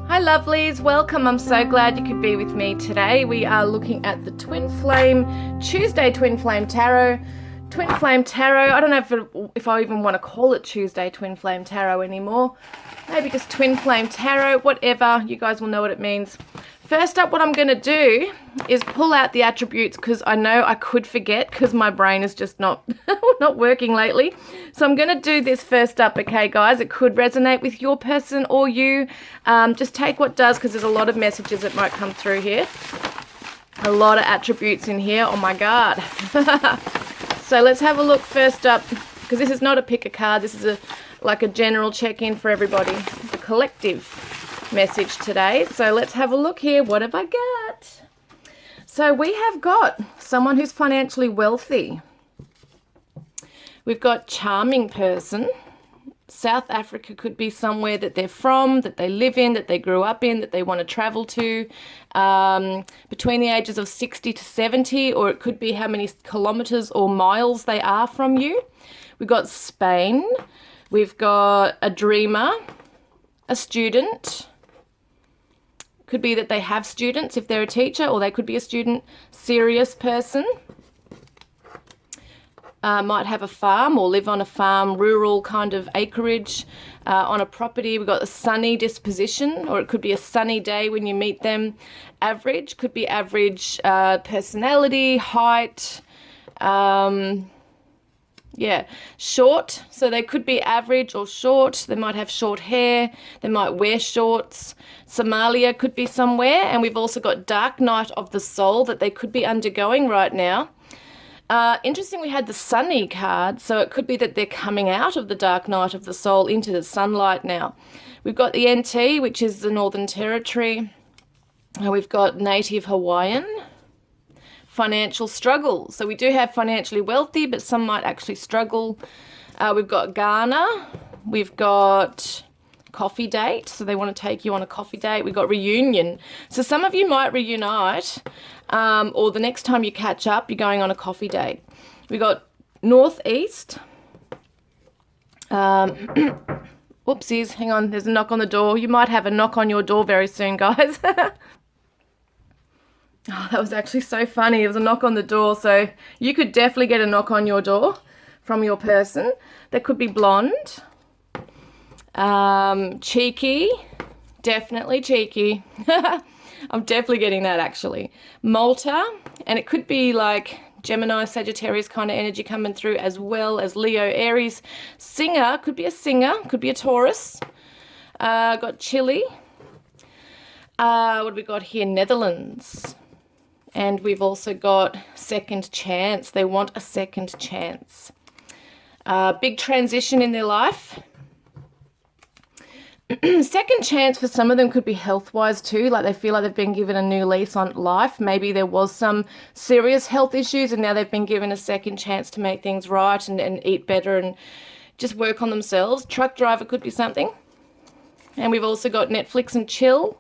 Hi lovelies, welcome. I'm so glad you could be with me today. We are looking at the Twin Flame Tuesday Twin Flame Tarot. Twin Flame Tarot, I don't know if I even want to call it Tuesday Twin Flame Tarot anymore. Maybe just Twin Flame Tarot, whatever. You guys will know what it means. First up, what I'm going to do is pull out the attributes because I know I could forget because my brain is just not working lately. So I'm going to do this first up, okay, guys? It could resonate with your person or you. Just take what does because there's a lot of messages that might come through here. A lot of attributes in here. Oh, my God. So let's have a look first up because this is not a pick a card. This is like a general check-in for everybody, the collective message today. So let's have a look here. What have I got? So we have got someone who's financially wealthy. We've got charming person. South Africa could be somewhere that they're from, that they live in, that they grew up in, that they want to travel to, between the ages of 60 to 70, or it could be how many kilometers or miles they are from you. We've got Spain. We've got a dreamer, a student. Could be that they have students if they're a teacher, or they could be a student, serious person. Might have a farm or live on a farm, rural kind of acreage on a property. We've got a sunny disposition, or it could be a sunny day when you meet them. Average, could be average personality, height, short, so they could be average or short. They might have short hair, they might wear shorts. Somalia could be somewhere, and we've also got dark night of the soul that they could be undergoing right now. Interesting, we had the sunny card, so it could be that they're coming out of the dark night of the soul into the sunlight now. We've got the NT, which is the Northern Territory, and we've got Native Hawaiian. Financial struggle. So we do have financially wealthy, but some might actually struggle. We've got Ghana. We've got coffee date. So they want to take you on a coffee date. We've got reunion. So some of you might reunite, or the next time you catch up, you're going on a coffee date. We've got northeast. Oopsies, hang on. There's a knock on the door. You might have a knock on your door very soon, guys. Oh, that was actually so funny. It was a knock on the door, so you could definitely get a knock on your door from your person. That could be blonde. Cheeky. Definitely cheeky. I'm definitely getting that, actually. Malta. And it could be like Gemini, Sagittarius kind of energy coming through, as well as Leo, Aries. Singer. Could be a singer. Could be a Taurus. Got Chile. What have we got here? Netherlands. And we've also got second chance. They want a second chance. Big transition in their life. Second chance for some of them could be health-wise too. Like they feel like they've been given a new lease on life. Maybe there was some serious health issues and now they've been given a second chance to make things right and eat better and just work on themselves. Truck driver could be something. And we've also got Netflix and chill.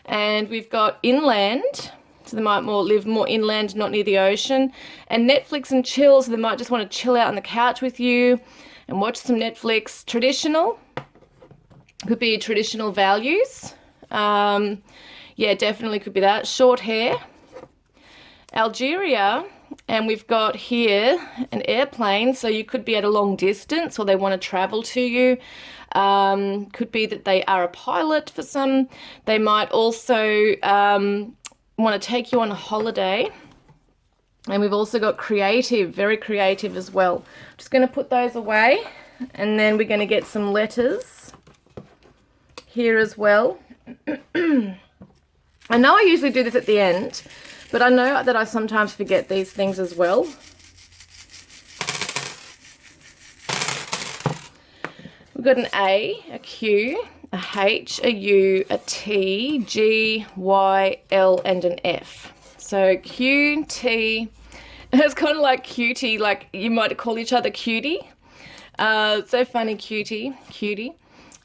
And we've got inland. So they might live more inland, not near the ocean. And Netflix and chill, so they might just want to chill out on the couch with you and watch some Netflix. Traditional, could be traditional values. Yeah, definitely could be that. Short hair. Algeria, and we've got here an airplane, so you could be at a long distance or they want to travel to you. Could be that they are a pilot for some. They might also want to take you on a holiday. And we've also got creative, very creative as well. Just going to put those away, and then we're going to get some letters here as well. I know I usually do this at the end, but I know that I sometimes forget these things as well. We've got an A, a Q, a H, a U, a T, G, Y, L, and an F. So Q, T, it's kind of like cutie, like you might call each other cutie. So funny, cutie.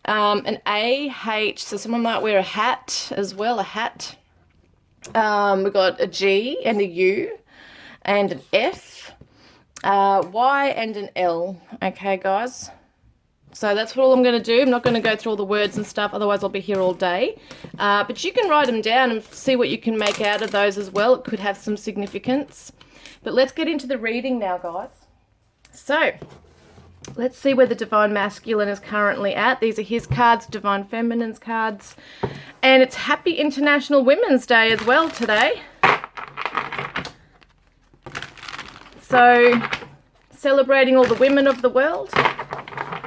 An A, H, so someone might wear a hat as well, a hat. We've got a G and a U and an F, Y and an L. Okay, guys. So that's what all I'm going to do. I'm not going to go through all the words and stuff, otherwise I'll be here all day. But you can write them down and see what you can make out of those as well. It could have some significance. But let's get into the reading now, guys. So, let's see where the Divine Masculine is currently at. These are his cards, Divine Feminine's cards. And it's Happy International Women's Day as well today. So, celebrating all the women of the world.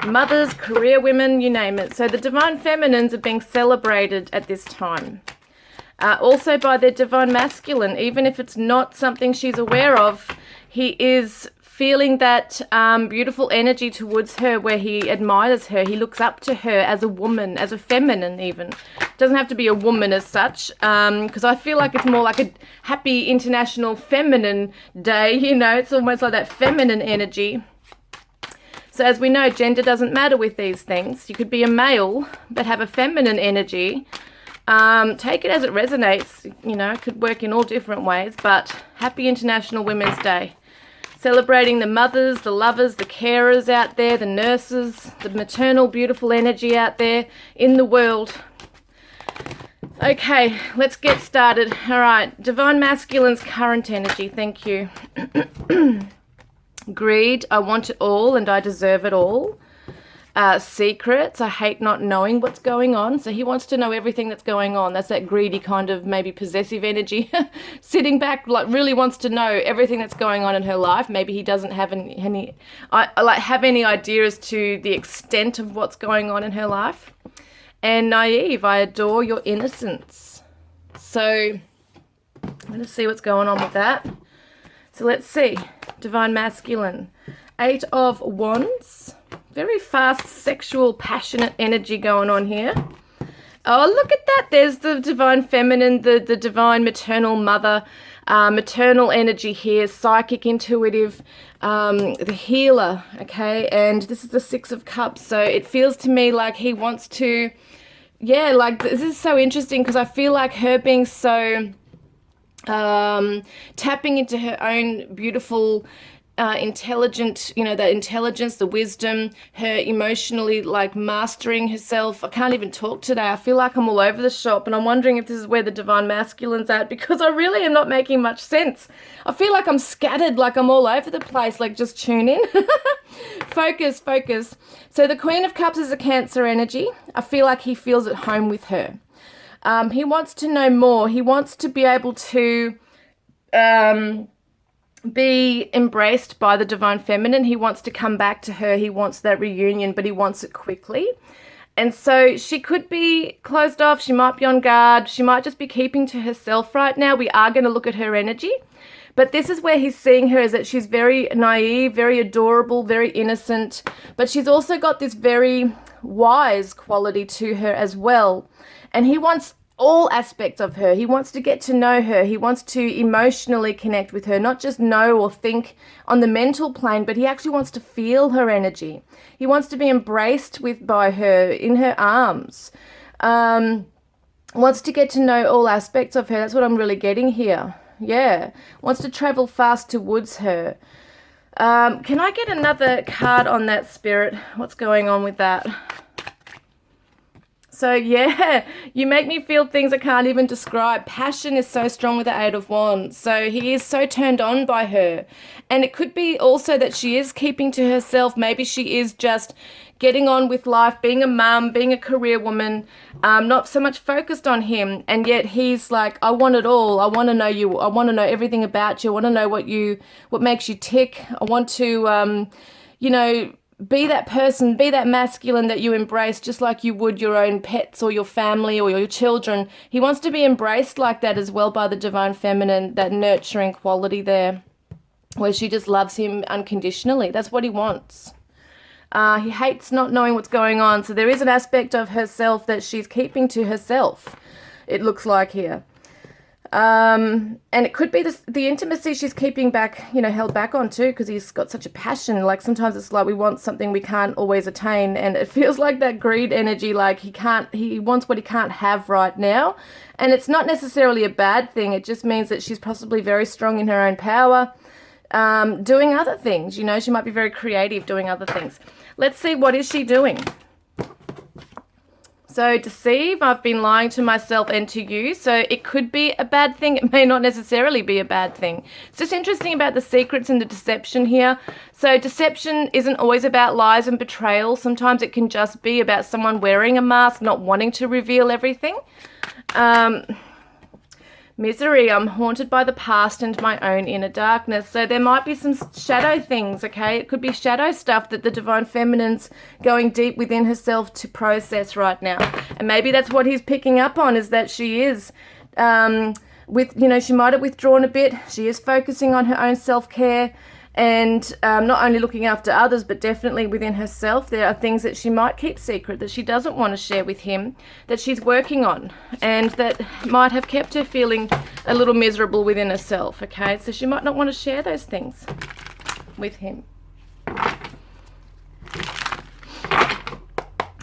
Mothers, career women, you name it. So the Divine Feminines are being celebrated at this time. Also by their Divine Masculine, even if it's not something she's aware of, he is feeling that beautiful energy towards her where he admires her. He looks up to her as a woman, as a feminine even. Doesn't have to be a woman as such, because I feel like it's more like a Happy International Feminine Day, you know. It's almost like that feminine energy. So as we know, gender doesn't matter with these things. You could be a male, but have a feminine energy. Take it as it resonates. You know, it could work in all different ways, but Happy International Women's Day. Celebrating the mothers, the lovers, the carers out there, the nurses, the maternal beautiful energy out there in the world. Okay, let's get started. All right, Divine Masculine's current energy. Thank you. Greed, I want it all and I deserve it all. Secrets, I hate not knowing what's going on. So he wants to know everything that's going on. That's that greedy kind of maybe possessive energy. Sitting back, like really wants to know everything that's going on in her life. Maybe he doesn't have any idea as to the extent of what's going on in her life. And naive, I adore your innocence. So let's see what's going on with that. So let's see. Divine Masculine. 8 of Wands. Very fast, sexual, passionate energy going on here. Oh, look at that. There's the Divine Feminine, the Divine Maternal Mother, maternal energy here, psychic, intuitive, the healer, okay? And this is the 6 of Cups. So it feels to me like he wants to, yeah, like this is so interesting because I feel like her being so tapping into her own beautiful intelligent, you know, the intelligence, the wisdom, her emotionally like mastering herself. I can't even talk today. I feel like I'm all over the shop and I'm wondering if this is where the Divine Masculine's at because I really am not making much sense. I feel like I'm scattered, like I'm all over the place, like just tune in. Focus, focus. So the Queen of Cups is a Cancer energy. I feel like he feels at home with her. He wants to know more. He wants to be able to be embraced by the Divine Feminine. He wants to come back to her. He wants that reunion, but he wants it quickly. And so she could be closed off. She might be on guard. She might just be keeping to herself right now. We are going to look at her energy. But this is where he's seeing her, is that she's very naive, very adorable, very innocent. But she's also got this very wise quality to her as well. And he wants all aspects of her. He wants to get to know her. He wants to emotionally connect with her, not just know or think on the mental plane, but he actually wants to feel her energy. He wants to be embraced by her, in her arms. Wants to get to know all aspects of her. That's what I'm really getting here. Yeah. Wants to travel fast towards her. Can I get another card on that, Spirit? What's going on with that? So yeah, you make me feel things I can't even describe. Passion is so strong with the 8 of Wands. So he is so turned on by her. And it could be also that she is keeping to herself. Maybe she is just getting on with life, being a mum, being a career woman, not so much focused on him. And yet he's like, I want it all. I want to know you. I want to know everything about you. I want to know what makes you tick. I want to, you know, be that person, be that masculine that you embrace, just like you would your own pets or your family or your children. He wants to be embraced like that as well by the Divine Feminine, that nurturing quality there, where she just loves him unconditionally. That's what he wants. He hates not knowing what's going on. So there is an aspect of herself that she's keeping to herself, it looks like here. And it could be the intimacy she's keeping back, you know, held back on too, because he's got such a passion. Like sometimes it's like we want something we can't always attain, and it feels like that greed energy, like he wants what he can't have right now. And it's not necessarily a bad thing. It just means that she's possibly very strong in her own power, doing other things. You know, she might be very creative doing other things. Let's see, what is she doing? So deceive, I've been lying to myself and to you. So it could be a bad thing. It may not necessarily be a bad thing. It's just interesting about the secrets and the deception here. So deception isn't always about lies and betrayal. Sometimes it can just be about someone wearing a mask, not wanting to reveal everything. Misery, I'm haunted by the past and my own inner darkness. So there might be some shadow things, okay? It could be shadow stuff that the Divine Feminine's going deep within herself to process right now. And maybe that's what he's picking up on, is that she is, she might have withdrawn a bit. She is focusing on her own self-care and not only looking after others, but definitely within herself. There are things that she might keep secret, that she doesn't want to share with him, that she's working on, and that might have kept her feeling a little miserable within herself, okay? So she might not want to share those things with him.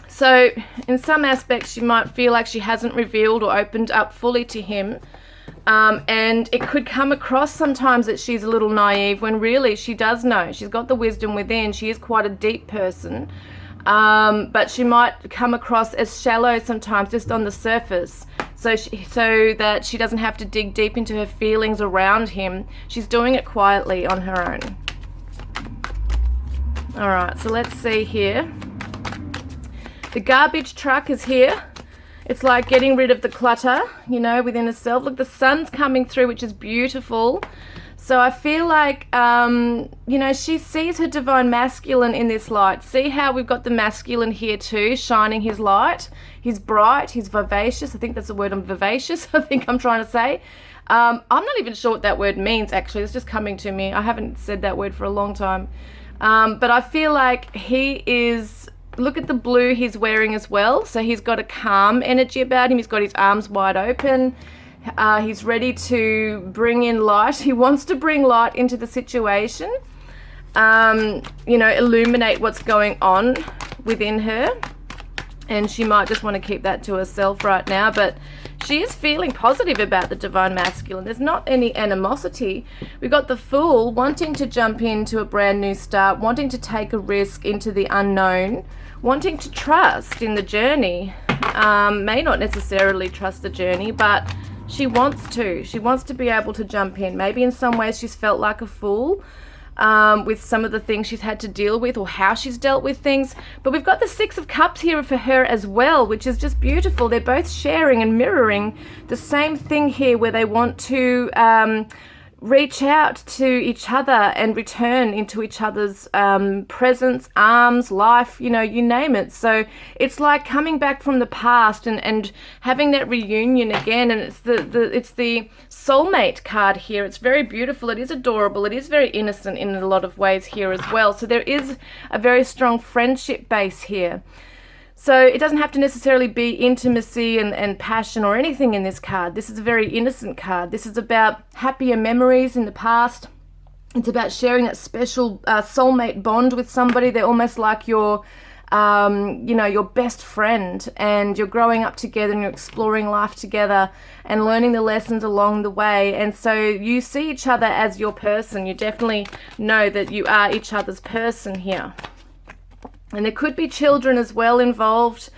So in some aspects, she might feel like she hasn't revealed or opened up fully to him. And it could come across sometimes that she's a little naive, when really she does know. She's got the wisdom within. She is quite a deep person. But she might come across as shallow sometimes, just on the surface. So that she doesn't have to dig deep into her feelings around him. She's doing it quietly on her own. All right, so let's see here. The garbage truck is here. It's like getting rid of the clutter, within herself. Look, the sun's coming through, which is beautiful. So I feel like, she sees her divine masculine in this light. See how we've got the masculine here too, shining his light. He's bright, he's vivacious. I think that's the word, I'm vivacious, I think I'm trying to say. I'm not even sure what that word means, actually. It's just coming to me. I haven't said that word for a long time. But I feel like he is... Look at the blue he's wearing as well. So he's got a calm energy about him. He's got his arms wide open. He's ready to bring in light. He wants to bring light into the situation. Illuminate what's going on within her. And she might just want to keep that to herself right now. But she is feeling positive about the divine masculine. There's not any animosity. We've got the Fool wanting to jump into a brand new start, wanting to take a risk into the unknown, wanting to trust in the journey. May not necessarily trust the journey, but she wants to. She wants to be able to jump in. Maybe in some ways she's felt like a fool with some of the things she's had to deal with, or how she's dealt with things. But we've got the Six of Cups here for her as well, which is just beautiful. They're both sharing and mirroring the same thing here, where they want to reach out to each other and return into each other's presence, arms, life, you name it. So it's like coming back from the past and having that reunion again. And it's the Soulmate card here. It's very beautiful. It is adorable. It is very innocent in a lot of ways here as well. So there is a very strong friendship base here. So it doesn't have to necessarily be intimacy and passion or anything in this card. This is a very innocent card. This is about happier memories in the past. It's about sharing that special soulmate bond with somebody. They're almost like your best friend, and you're growing up together and you're exploring life together and learning the lessons along the way. And so you see each other as your person. You definitely know that you are each other's person here. And there could be children as well involved.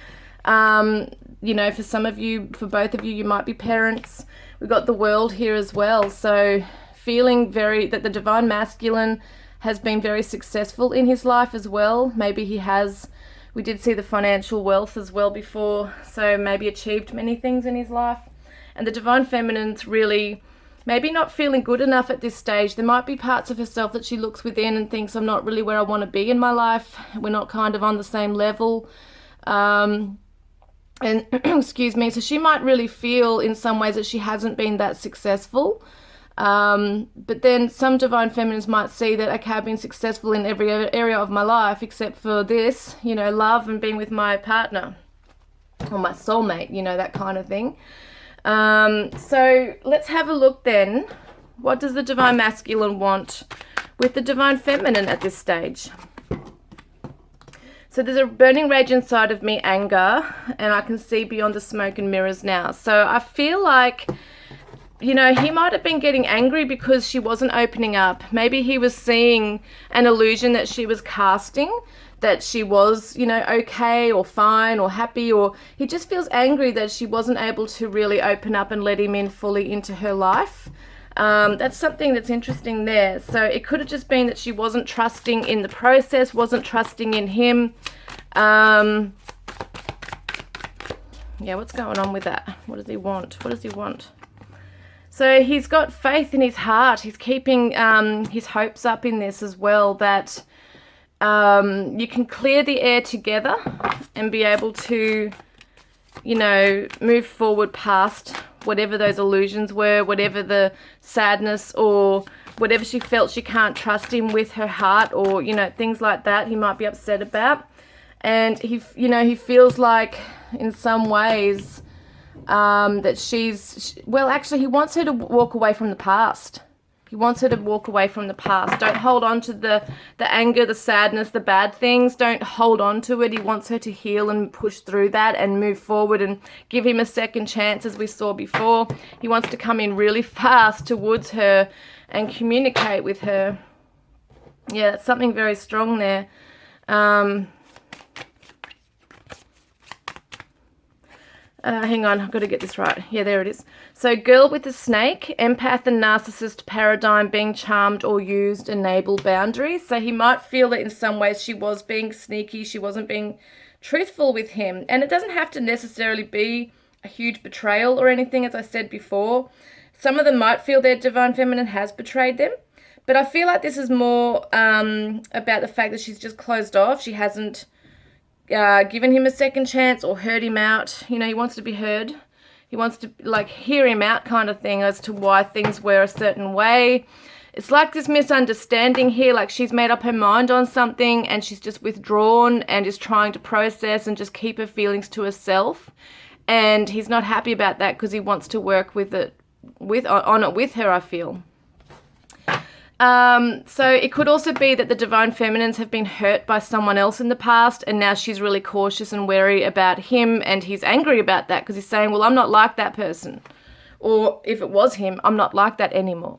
For some of you, for both of you, you might be parents. We've got the World here as well. So feeling that the divine masculine has been very successful in his life as well. Maybe he has, we did see the financial wealth as well before. So maybe achieved many things in his life. And the divine feminine's really... maybe not feeling good enough at this stage. There might be parts of herself that she looks within and thinks, I'm not really where I want to be in my life. We're not kind of on the same level. Excuse me. So she might really feel in some ways that she hasn't been that successful. But then some divine feminines might see that, okay, I've been successful in every area of my life except for this, love and being with my partner or my soulmate, that kind of thing. So let's have a look then. What does the divine masculine want with the divine feminine at this stage? So there's a burning rage inside of me, anger, and I can see beyond the smoke and mirrors now. So I feel like you know, he might have been getting angry because she wasn't opening up. Maybe he was seeing an illusion that she was casting, that she was, you know, okay or fine or happy, or he just feels angry that she wasn't able to really open up and let him in fully into her life. That's something that's interesting there. So it could have just been that she wasn't trusting in the process, wasn't trusting in him. Yeah, what's going on with that? What does he want? What does he want? So he's got faith in his heart. He's keeping his hopes up in this as well, that you can clear the air together and be able to, you know, move forward past whatever those illusions were, whatever the sadness or whatever she felt she can't trust him with her heart, or, you know, things like that he might be upset about. And he, you know, he feels like in some ways that well, actually he wants her to walk away from the past. He wants her to walk away from the past. Don't hold on to the anger, the sadness, the bad things. Don't hold on to it. He wants her to heal and push through that and move forward and give him a second chance, as we saw before. He wants to come in really fast towards her and communicate with her. Yeah, that's something very strong there. Hang on, I've got to get this right. Yeah, there it is. So girl with the snake, empath and narcissist paradigm, being charmed or used, enable boundaries. So he might feel that in some ways she was being sneaky, she wasn't being truthful with him. And it doesn't have to necessarily be a huge betrayal or anything, as I said before. Some of them might feel their divine feminine has betrayed them. But I feel like this is more about the fact that she's just closed off. She hasn't given him a second chance or heard him out. You know, he wants to be heard. He wants to, like, hear him out kind of thing as to why things were a certain way. It's like this misunderstanding here, like she's made up her mind on something and she's just withdrawn and is trying to process and just keep her feelings to herself. And he's not happy about that because he wants to work on it with her, I feel. So it could also be that the divine feminines have been hurt by someone else in the past, and now she's really cautious and wary about him, and he's angry about that because he's saying, well, I'm not like that person. Or if it was him, I'm not like that anymore.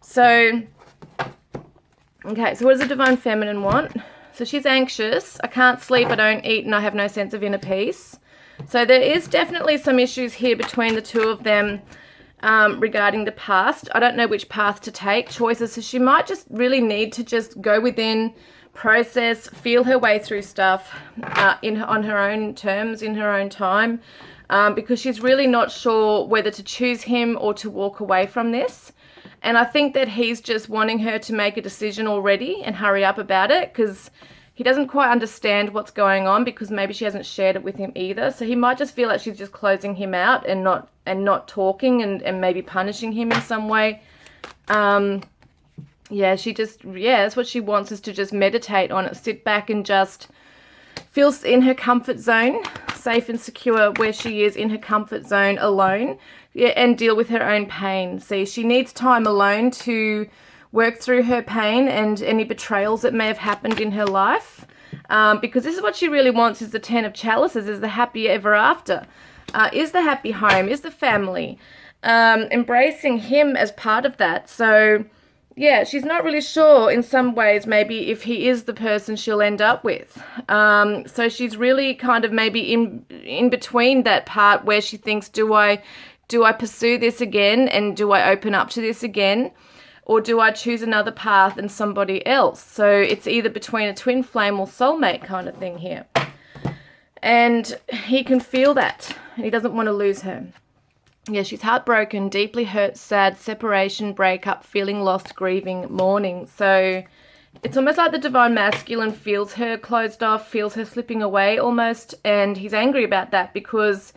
So, okay, so what does the divine feminine want? So she's anxious. I can't sleep, I don't eat, and I have no sense of inner peace. So there is definitely some issues here between the two of them. Regarding the past. I don't know which path to take, choices, so she might just really need to just go within, process, feel her way through stuff on her own terms, in her own time, because she's really not sure whether to choose him or to walk away from this. And I think that he's just wanting her to make a decision already and hurry up about it, because he doesn't quite understand what's going on, because maybe she hasn't shared it with him either. So he might just feel like she's just closing him out and not talking and maybe punishing him in some way. Yeah, that's what she wants, is to just meditate on it, sit back and just feel in her comfort zone, safe and secure where she is in her comfort zone alone, yeah, and deal with her own pain. See, she needs time alone to work through her pain and any betrayals that may have happened in her life, because this is what she really wants, is the 10 of chalices, is the happy ever after, is the happy home, is the family, embracing him as part of that. So yeah, she's not really sure in some ways maybe if he is the person she'll end up with. So she's really kind of maybe in between that part where she thinks, do I pursue this again, and do I open up to this again? Or do I choose another path and somebody else? So it's either between a twin flame or soulmate kind of thing here. And he can feel that, and he doesn't want to lose her. Yeah, she's heartbroken, deeply hurt, sad, separation, breakup, feeling lost, grieving, mourning. So it's almost like the divine masculine feels her closed off, feels her slipping away almost, and he's angry about that because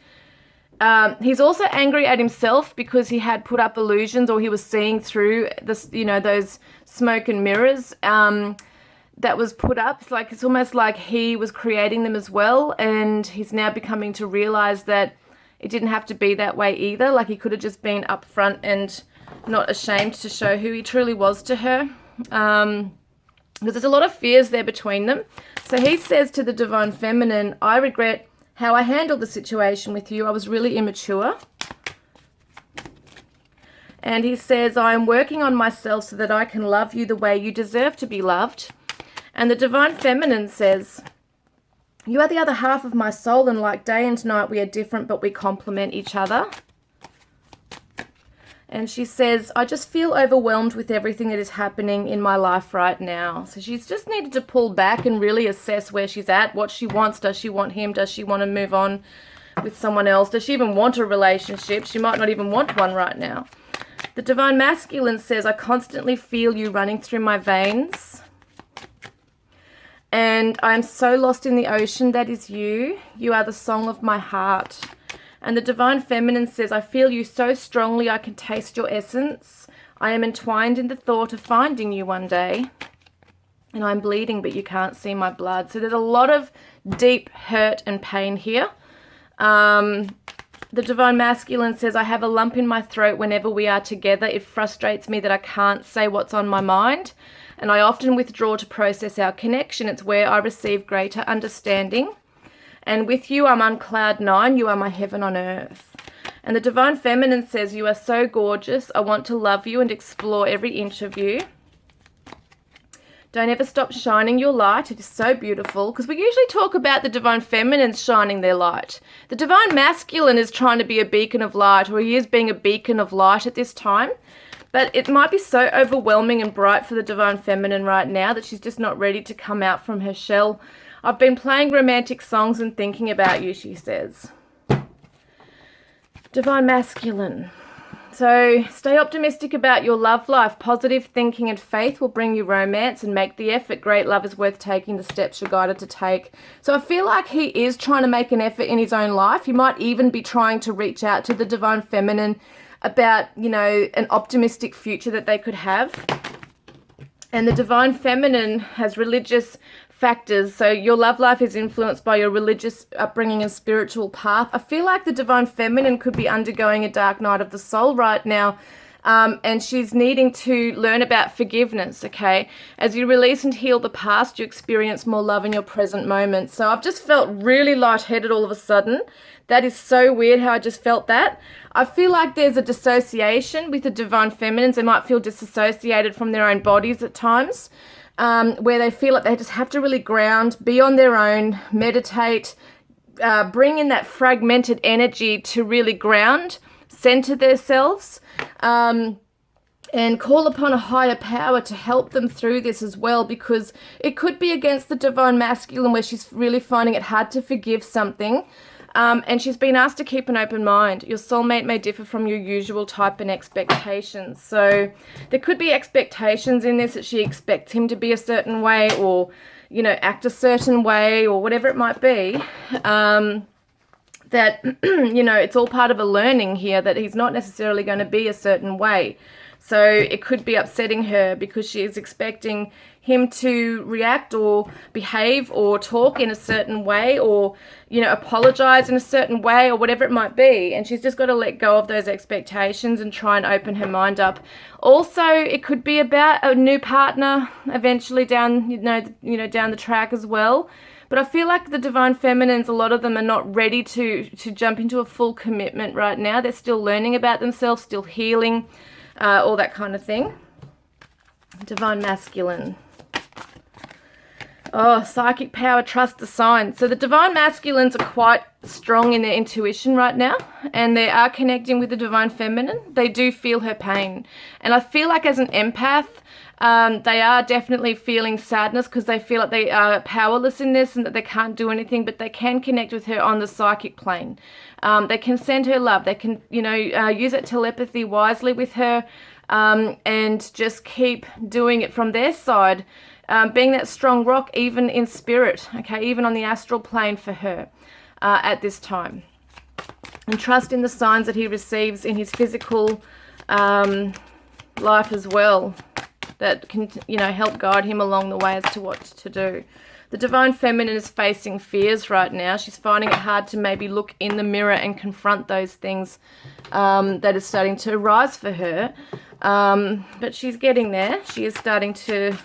he's also angry at himself because he had put up illusions, or he was seeing through this, you know, those smoke and mirrors that was put up. It's almost like he was creating them as well, and he's now becoming to realize that it didn't have to be that way either. Like, he could have just been upfront and not ashamed to show who he truly was to her, because there's a lot of fears there between them. So he says to the divine feminine, I regret how I handled the situation with you. I was really immature. And he says, I am working on myself so that I can love you the way you deserve to be loved. And the Divine Feminine says, you are the other half of my soul, and like day and night we are different, but we complement each other. And she says, I just feel overwhelmed with everything that is happening in my life right now. So she's just needed to pull back and really assess where she's at, what she wants. Does she want him? Does she want to move on with someone else? Does she even want a relationship? She might not even want one right now. The Divine Masculine says, I constantly feel you running through my veins. And I am so lost in the ocean that is you. You are the song of my heart. And the Divine Feminine says, I feel you so strongly I can taste your essence. I am entwined in the thought of finding you one day. And I'm bleeding, but you can't see my blood. So there's a lot of deep hurt and pain here. The Divine Masculine says, I have a lump in my throat whenever we are together. It frustrates me that I can't say what's on my mind. And I often withdraw to process our connection. It's where I receive greater understanding. And with you, I'm on cloud 9. You are my heaven on earth. And the Divine Feminine says, you are so gorgeous. I want to love you and explore every inch of you. Don't ever stop shining your light. It is so beautiful. Because we usually talk about the Divine Feminine shining their light. The Divine Masculine is trying to be a beacon of light, or he is being a beacon of light at this time. But it might be so overwhelming and bright for the Divine Feminine right now that she's just not ready to come out from her shell. I've been playing romantic songs and thinking about you, she says. Divine Masculine. So stay optimistic about your love life. Positive thinking and faith will bring you romance and make the effort. Great love is worth taking the steps you're guided to take. So I feel like he is trying to make an effort in his own life. He might even be trying to reach out to the Divine Feminine about, you know, an optimistic future that they could have. And the Divine Feminine has religious factors. So your love life is influenced by your religious upbringing and spiritual path. I feel like the Divine Feminine could be undergoing a dark night of the soul right now. And she's needing to learn about forgiveness, okay? As you release and heal the past, you experience more love in your present moment. So I've just felt really lightheaded all of a sudden. That is so weird how I just felt that. I feel like there's a dissociation with the Divine Feminines. They might feel disassociated from their own bodies at times, where they feel like they just have to really ground, be on their own, meditate, bring in that fragmented energy to really ground, center themselves, and call upon a higher power to help them through this as well, because it could be against the Divine Masculine where she's really finding it hard to forgive something. And she's been asked to keep an open mind. Your soulmate may differ from your usual type and expectations. So there could be expectations in this, that she expects him to be a certain way, or, you know, act a certain way, or whatever it might be. That, you know, it's all part of a learning here that he's not necessarily going to be a certain way. So it could be upsetting her because she is expecting him to react or behave or talk in a certain way, or, you know, apologize in a certain way, or whatever it might be. And she's just got to let go of those expectations and try and open her mind up. Also, it could be about a new partner eventually down the track as well. But I feel like the Divine Feminines, a lot of them are not ready to jump into a full commitment right now. They're still learning about themselves, still healing, all that kind of thing. Divine Masculine. Oh, psychic power, trust the signs. So the Divine Masculines are quite strong in their intuition right now, and they are connecting with the Divine Feminine. They do feel her pain. And I feel like as an empath, they are definitely feeling sadness because they feel like they are powerless in this and that they can't do anything, but they can connect with her on the psychic plane. They can send her love. They can, use that telepathy wisely with her, and just keep doing it from their side, being that strong rock even in spirit, okay, even on the astral plane for her at this time. And trust in the signs that he receives in his physical life as well, that can, help guide him along the way as to what to do. The Divine Feminine is facing fears right now. She's finding it hard to maybe look in the mirror and confront those things that are starting to arise for her. But she's getting there. She is starting to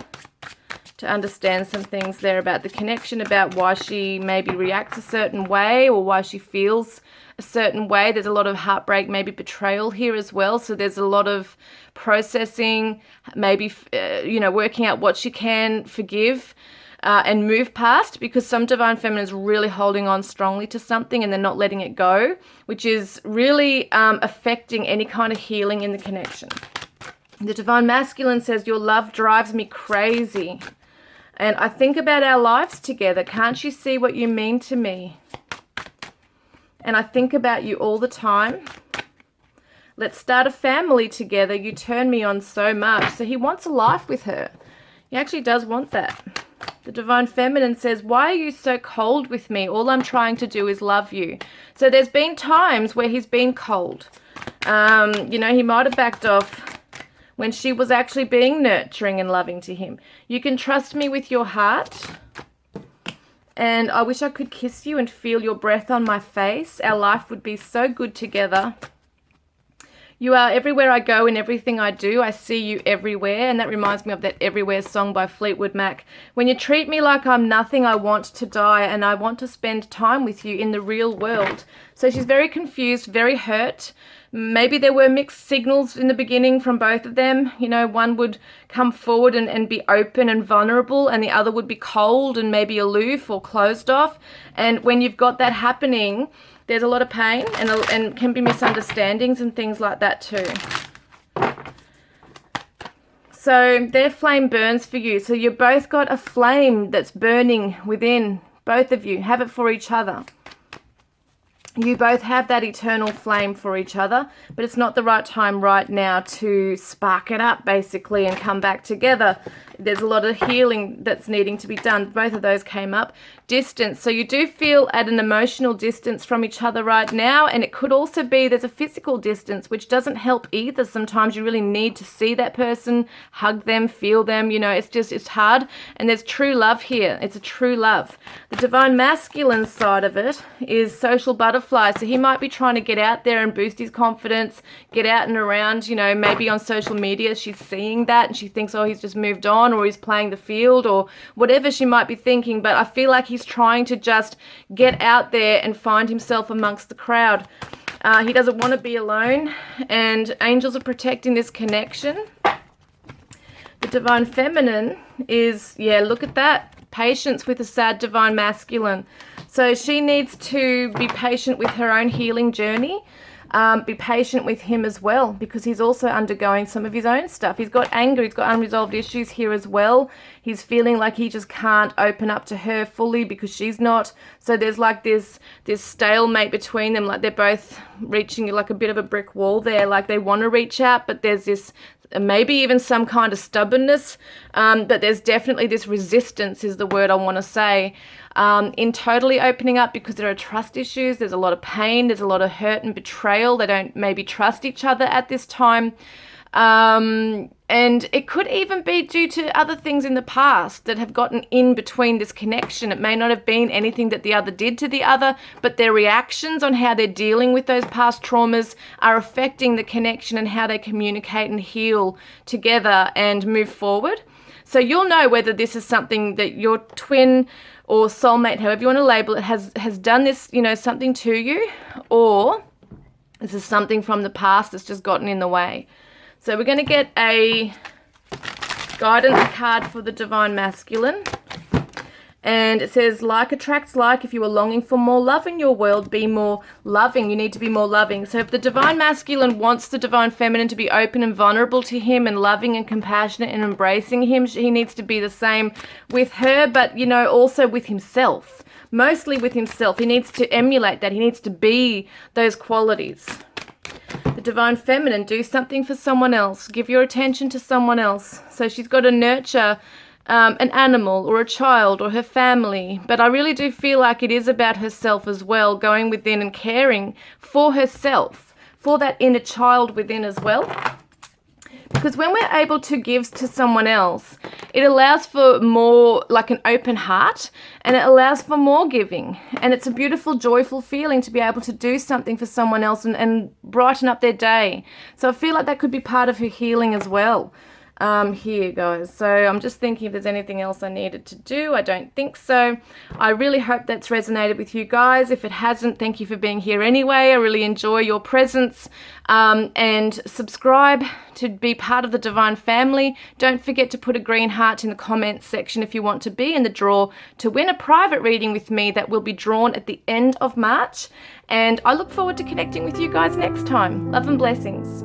understand some things there about the connection, about why she maybe reacts a certain way, or why she feels a certain way. There's a lot of heartbreak, maybe betrayal here as well. So there's a lot of processing, maybe, working out what she can forgive and move past, because some divine feminine is really holding on strongly to something and they're not letting it go, which is really affecting any kind of healing in the connection. The divine masculine says, your love drives me crazy. And I think about our lives together. Can't you see what you mean to me? And I think about you all the time. Let's start a family together. You turn me on so much. So he wants a life with her. He actually does want that. The divine feminine says, why are you so cold with me? All I'm trying to do is love you. So there's been times where he's been cold. He might have backed off when she was actually being nurturing and loving to him. You can trust me with your heart. And I wish I could kiss you and feel your breath on my face. Our life would be so good together. You are everywhere I go and everything I do. I see you everywhere. And that reminds me of that Everywhere song by Fleetwood Mac. When you treat me like I'm nothing, I want to die. And I want to spend time with you in the real world. So she's very confused, very hurt. Maybe there were mixed signals in the beginning from both of them. One would come forward and be open and vulnerable, and the other would be cold and maybe aloof or closed off. And when you've got that happening, there's a lot of pain and can be misunderstandings and things like that too. So their flame burns for you. So you both got a flame that's burning within, both of you. Have it for each other. You both have that eternal flame for each other, but it's not the right time right now to spark it up, basically, and come back together. There's a lot of healing that's needing to be done. Both of those came up. Distance. So you do feel at an emotional distance from each other right now, and it could also be there's a physical distance, which doesn't help either. Sometimes you really need to see that person, hug them, feel them. It's hard. And there's true love here. It's a true love. The divine masculine side of it is social butterfly. So he might be trying to get out there and boost his confidence, get out and around, maybe on social media. She's seeing that and she thinks, oh, he's just moved on, or he's playing the field, or whatever she might be thinking. But I feel like he's trying to just get out there and find himself amongst the crowd. He doesn't want to be alone, and angels are protecting this connection. The divine feminine is, look at that, patience with a sad divine masculine. So she needs to be patient with her own healing journey. Be patient with him as well, because he's also undergoing some of his own stuff. He's got anger, he's got unresolved issues here as well. He's feeling like he just can't open up to her fully because she's not. So there's like this stalemate between them, like they're both reaching like a bit of a brick wall there. Like they want to reach out, but there's this maybe even some kind of stubbornness, but there's definitely this resistance is the word I want to say, in totally opening up, because there are trust issues. There's a lot of pain. There's a lot of hurt and betrayal. They don't maybe trust each other at this time. And it could even be due to other things in the past that have gotten in between this connection. It may not have been anything that the other did to the other, but their reactions on how they're dealing with those past traumas are affecting the connection and how they communicate and heal together and move forward. So you'll know whether this is something that your twin or soulmate, however you want to label it, has done this, something to you, or this is something from the past that's just gotten in the way. So we're going to get a guidance card for the divine masculine. And it says, like attracts like. If you are longing for more love in your world, be more loving. You need to be more loving. So if the divine masculine wants the divine feminine to be open and vulnerable to him and loving and compassionate and embracing him, he needs to be the same with her, but, also with himself. Mostly with himself. He needs to emulate that. He needs to be those qualities. The divine feminine, do something for someone else. Give your attention to someone else. So she's got to nurture an animal or a child or her family. But I really do feel like it is about herself as well, going within and caring for herself, for that inner child within as well. Because when we're able to give to someone else, it allows for more, like an open heart, and it allows for more giving. And it's a beautiful, joyful feeling to be able to do something for someone else and brighten up their day. So I feel like that could be part of her healing as well. here, guys. So I'm just thinking if there's anything else I needed to do. I don't think so. I really hope that's resonated with you guys. If it hasn't, thank you for being here anyway. I really enjoy your presence. And subscribe to be part of the Divine family. Don't forget to put a green heart in the comments section if you want to be in the draw to win a private reading with me that will be drawn at the end of March. And I look forward to connecting with you guys next time. Love and blessings.